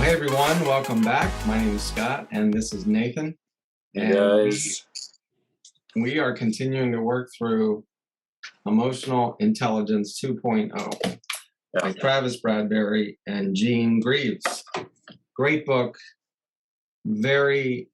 Hey everyone, welcome back. My name is Scott and this is Nathan. Hey And guys. we are continuing to work through Emotional Intelligence 2.0 by Travis Bradberry and Greaves. Great book, very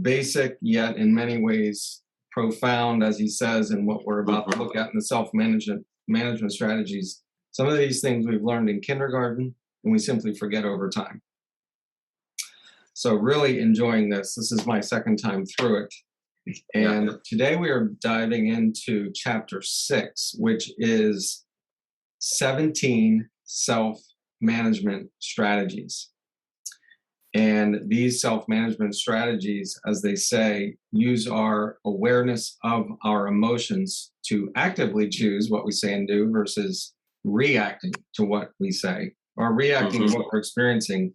basic, yet in many ways profound, as he says, in what we're about to look at in the self-management strategies. Some of these things we've learned in kindergarten and we simply forget over time. So really enjoying this. This is my second time through it. And today we are diving into chapter 6, which is 17 self-management strategies. And these self-management strategies, as they say, use our awareness of our emotions to actively choose what we say and do versus reacting to what we say, or reacting to what we're experiencing,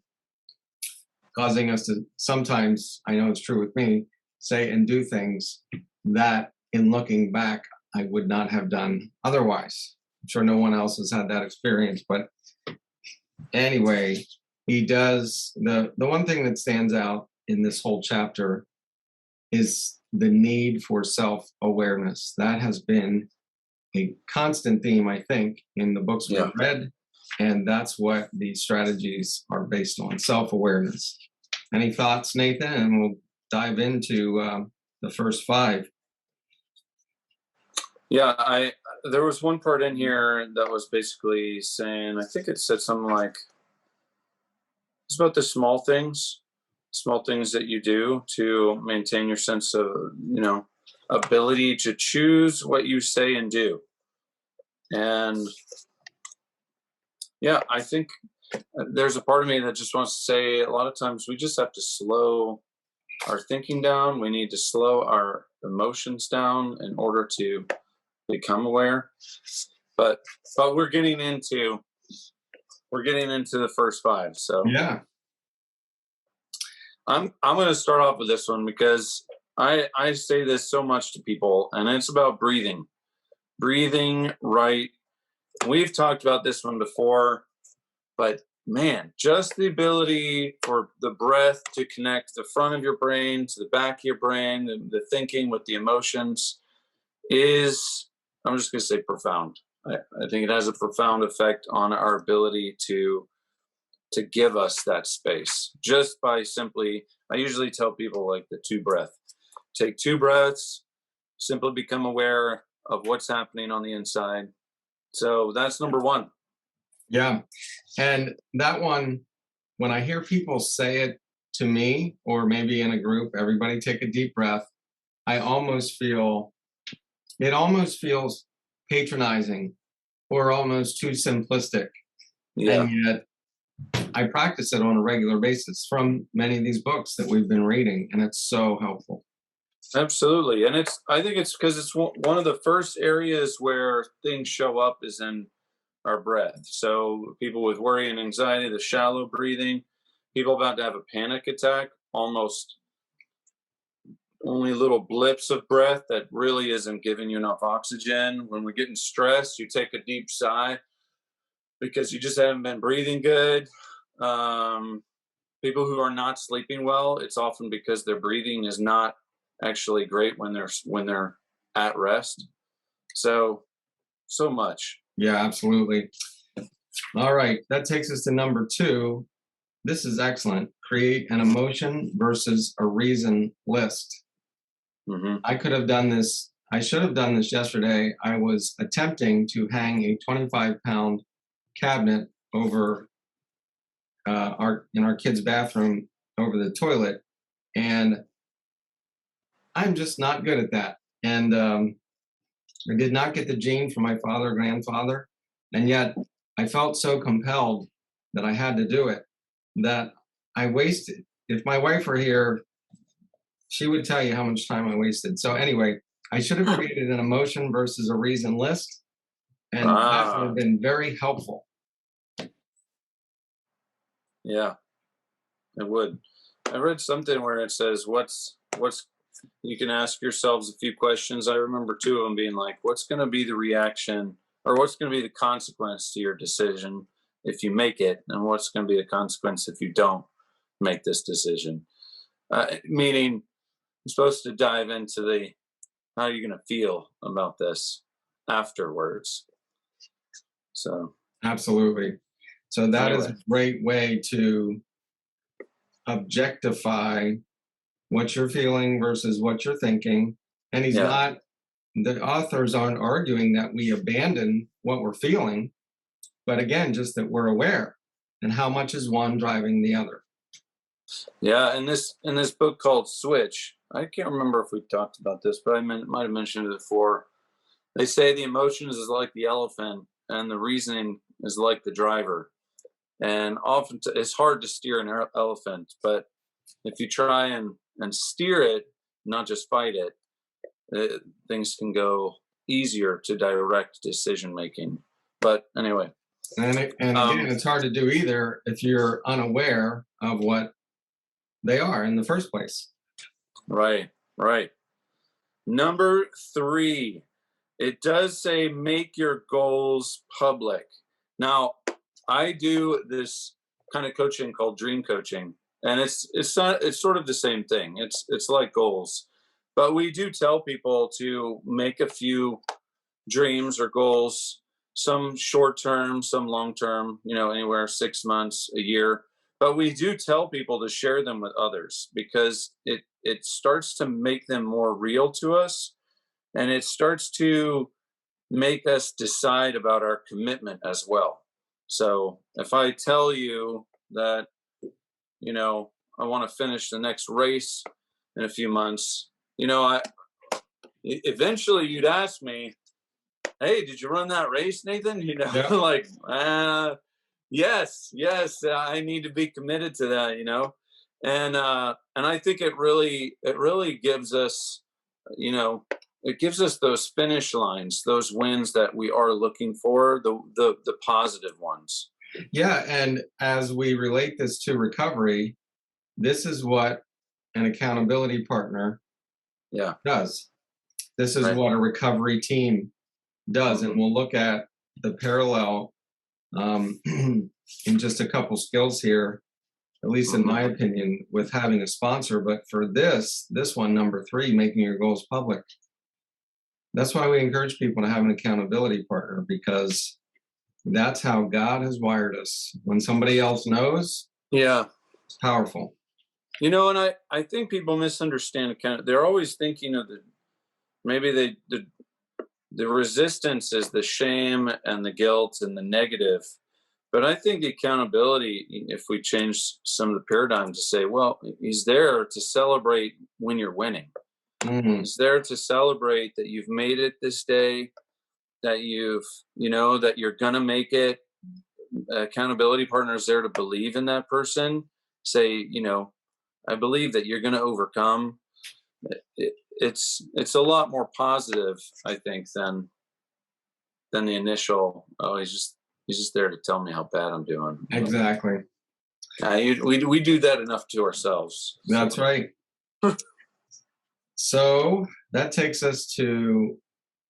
causing us to sometimes, I know it's true with me, say and do things that in looking back, I would not have done otherwise. I'm sure no one else has had that experience, but anyway, he does, the one thing that stands out in this whole chapter is the need for self-awareness. That has been a constant theme, I think, in the books we've read, and that's what these strategies are based on, self-awareness. Any thoughts, Nathan? And we'll dive into the first 5. Yeah, there was one part in here that was basically saying, I think it said something like, it's about the small things that you do to maintain your sense of, ability to choose what you say and do. And yeah, I think there's a part of me that just wants to say a lot of times we just have to slow our thinking down. We need to slow our emotions down in order to become aware. But we're getting into the first 5. So yeah, I'm going to start off with this one because I say this so much to people, and it's about breathing right. We've talked about this one before, but man, just the ability for the breath to connect the front of your brain to the back of your brain, the thinking with the emotions is, I'm just going to say profound. I think it has a profound effect on our ability to give us that space just by simply, I usually tell people like the 2 breath. Take 2 breaths, simply become aware of what's happening on the inside. So that's number 1. Yeah. And that one, when I hear people say it to me, or maybe in a group, everybody take a deep breath, it almost feels patronizing or almost too simplistic. Yeah. And yet I practice it on a regular basis from many of these books that we've been reading, and it's so helpful. Absolutely. And I think it's because it's one of the first areas where things show up is in our breath. So people with worry and anxiety, the shallow breathing, people about to have a panic attack, almost only little blips of breath that really isn't giving you enough oxygen. When we're getting stressed, you take a deep sigh because you just haven't been breathing good. People who are not sleeping well, it's often because their breathing is not actually great when they're at rest. So much. Yeah, absolutely. All right, that takes us to number 2. This is excellent. Create an emotion versus a reason list. I could have done this. I should have done this yesterday. I was attempting to hang a 25-pound cabinet over in our kids' bathroom over the toilet, and I'm just not good at that. And I did not get the gene from my father or grandfather, and yet I felt so compelled that I had to do it that I wasted. If my wife were here, she would tell you how much time I wasted. So anyway, I should have created an emotion versus a reason list, and that would have been very helpful. Yeah, it would. I read something where it says, what's you can ask yourselves a few questions. I remember 2 of them being like, what's going to be the reaction or what's going to be the consequence to your decision if you make it, and what's going to be the consequence if you don't make this decision. Meaning, you're supposed to dive into the how are you going to feel about this afterwards. So Absolutely. So that is a anyway, great way to objectify what you're feeling versus what you're thinking. And yeah, the authors aren't arguing that we abandon what we're feeling, but again, just that we're aware and how much is one driving the other. yeah. In this book called Switch, I can't remember if we talked about this, but I might have mentioned it before. They say the emotions is like the elephant, and the reasoning is like the driver. And often it's hard to steer an elephant, but if you try and steer it, not just fight it, things can go easier to direct decision making. But anyway, And again, it's hard to do either if you're unaware of what they are in the first place. right, right. Number 3, it does say make your goals public. Now, I do this kind of coaching called dream coaching, and it's sort of the same thing. It's like goals, but we do tell people to make a few dreams or goals, some short term, some long term, anywhere 6 months, a year. But we do tell people to share them with others because it starts to make them more real to us, and it starts to make us decide about our commitment as well. So if I tell you that, I want to finish the next race in a few months, eventually you'd ask me, hey, did you run that race, Nathan? Yeah. Like, yes, I need to be committed to that, and I think it really gives us, it gives us those finish lines, those wins that we are looking for, the positive ones. Yeah. And as we relate this to recovery, this is what an accountability partner Yeah, does. This is right. what a recovery team does. And we'll look at the parallel in just a couple skills here, at least in my opinion, with having a sponsor. But for this one, number 3, making your goals public, that's why we encourage people to have an accountability partner, because that's how God has wired us. When somebody else knows, Yeah. it's powerful. And I think people misunderstand they're always thinking of maybe the resistance is the shame and the guilt and the negative. But I think accountability, if we change some of the paradigm to say, well, he's there to celebrate when you're winning. He's there to celebrate that you've made it this day, that that you're going to make it. Accountability partner is there to believe in that person. Say, I believe that you're going to overcome. It's a lot more positive, I think, than the initial. Oh, he's just there to tell me how bad I'm doing. Exactly. We do that enough to ourselves. That's right. So that takes us to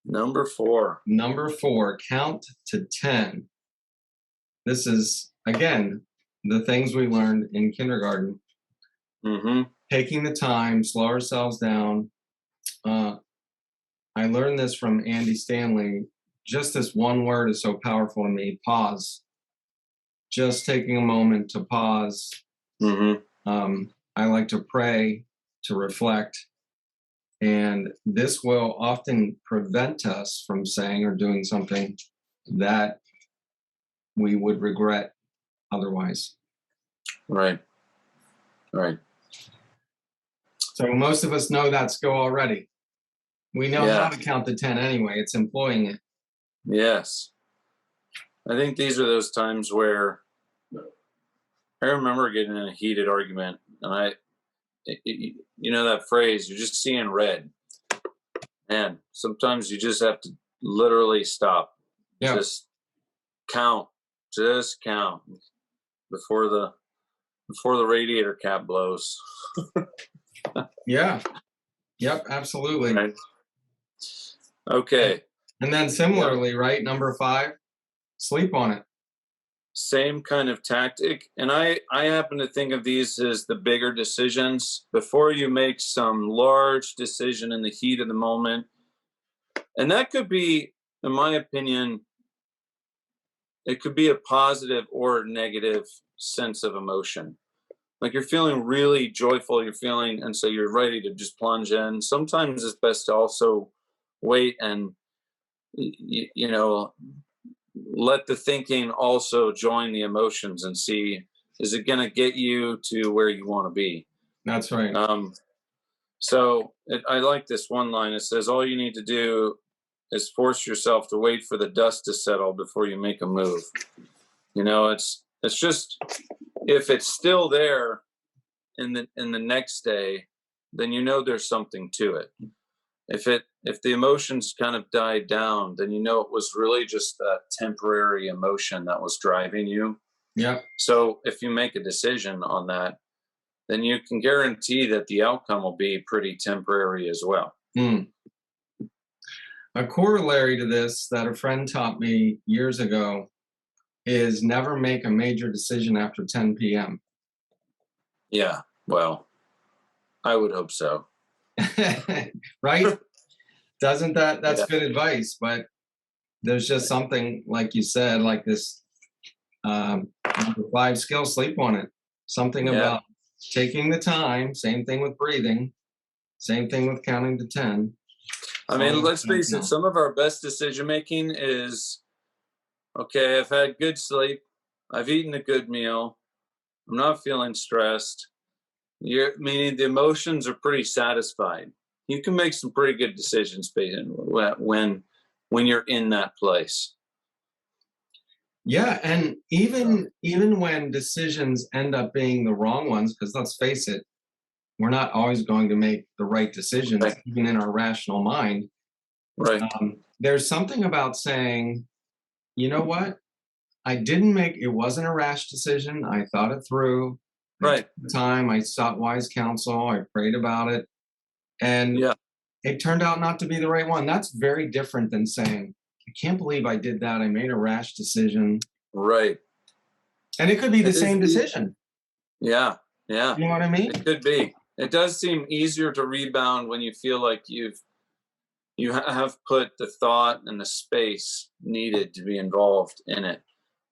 Number 4. Count to 10. This is, again, the things we learned in kindergarten. Taking the time, slow ourselves down. I learned this from Andy Stanley. Just this one word is so powerful to me: pause. Just taking a moment to pause. I like to pray, to reflect. And this will often prevent us from saying or doing something that we would regret otherwise. Right. So most of us know that skill already. We know how to count to 10 anyway. It's employing it. Yes. I think these are those times where I remember getting in a heated argument, and that phrase, you're just seeing red. And sometimes you just have to literally stop. Yeah. Just count before the radiator cap blows. Yeah. Yep, absolutely. Right. Okay. And then similarly, right, number 5, sleep on it. same kind of tactic. And I happen to think of these as the bigger decisions before you make some large decision in the heat of the moment. And that could be, in my opinion, it could be a positive or negative sense of emotion. Like you're feeling really joyful, and so you're ready to just plunge in. Sometimes it's best to also wait and, let the thinking also join the emotions and see, is it going to get you to where you want to be? That's right. I like this one line. It says, all you need to do is force yourself to wait for the dust to settle before you make a move. It's just, if it's still there in the next day, then there's something to it. If the emotions kind of died down, then it was really just that temporary emotion that was driving you. Yeah. So if you make a decision on that, then you can guarantee that the outcome will be pretty temporary as well. A corollary to this that a friend taught me years ago is never make a major decision after 10 p.m. Yeah, well, I would hope so. Right? That's Yeah. good advice, but there's just something, like you said, like this number 5 skill, sleep on it. Something about taking the time, same thing with breathing, same thing with counting to 10. I mean, let's face it, some of our best decision making is, okay, I've had good sleep, I've eaten a good meal, I'm not feeling stressed. Meaning the emotions are pretty satisfied. You can make some pretty good decisions when you're in that place. Yeah, and even when decisions end up being the wrong ones, because let's face it, we're not always going to make the right decisions, right, even in our rational mind. Right. There's something about saying, you know what? It wasn't a rash decision. I thought it through. Right. Time I sought wise counsel. I prayed about it. And it turned out not to be the right one. That's very different than saying, I can't believe I did that. I made a rash decision. Right. And it could be the same decision. Yeah. Yeah. You know what I mean? It could be. It does seem easier to rebound when you feel like you have put the thought and the space needed to be involved in it.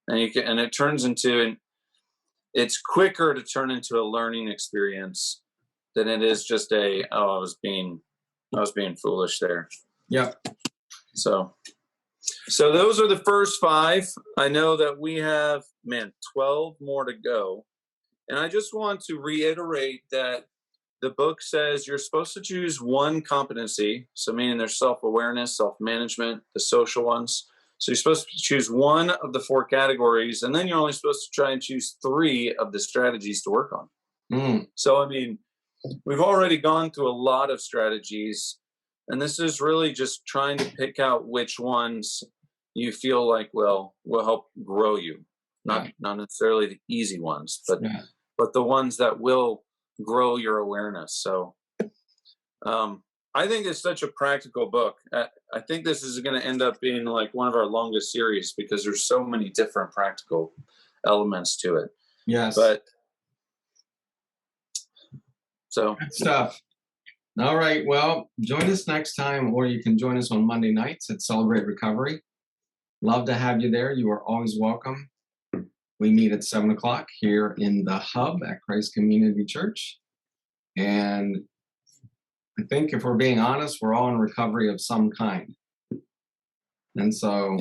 And it turns into, it's quicker to turn into a learning experience than it is just I was being foolish there. Yeah. So those are the first 5. I know that we have 12 more to go. And I just want to reiterate that the book says you're supposed to choose one competency. So meaning there's self-awareness, self-management, the social ones. So you're supposed to choose one of the 4 categories, and then you're only supposed to try and choose 3 of the strategies to work on. So, I mean, we've already gone through a lot of strategies, and this is really just trying to pick out which ones you feel like will help grow you. Not necessarily the easy ones, but the ones that will grow your awareness. So, I think it's such a practical book. I think this is going to end up being like one of our longest series because there's so many different practical elements to it. Yes. But good stuff. All right. Well, join us next time, or you can join us on Monday nights at Celebrate Recovery. Love to have you there. You are always welcome. We meet at 7:00 here in the hub at Christ Community Church. And I think if we're being honest, we're all in recovery of some kind. And so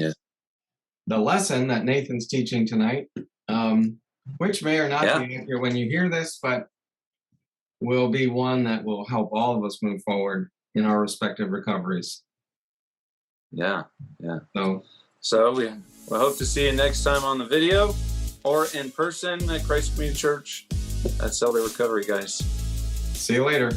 the lesson that Nathan's teaching tonight, which may or not be accurate when you hear this, but will be one that will help all of us move forward in our respective recoveries. Yeah. So we hope to see you next time on the video or in person at Christ Community Church at Celebrate Recovery, guys. See you later.